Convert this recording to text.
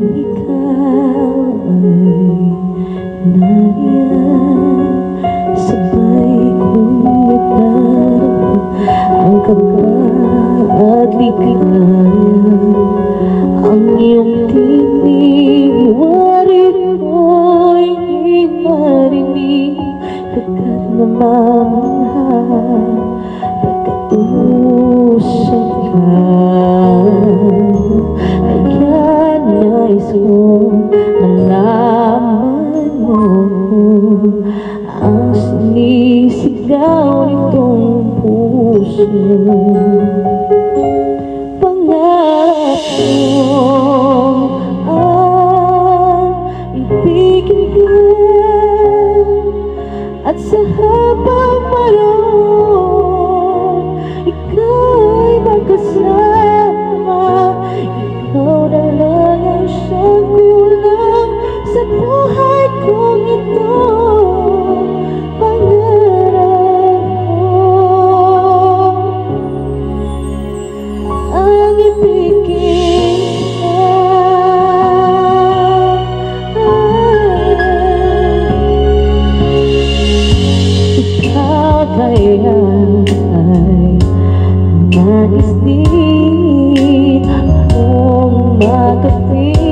ikaw ay nariyan, sabay kong natarap ang kaba at ligaya. Ang iyong tinig, warin mo'y di marinig, pagkat namamangha, pagkatusan ka. Kaya nais kong malaman mo ang sinisigaw nitong puso. Pangarap ko ang ibigin ka, at sa habang maroon ika'y magkasama. Ikaw na lang ang siyang kulang sa buhay kong ito. Pangarap ko ang ibigin ka. Ikaw kaya ay nais din akong magkapit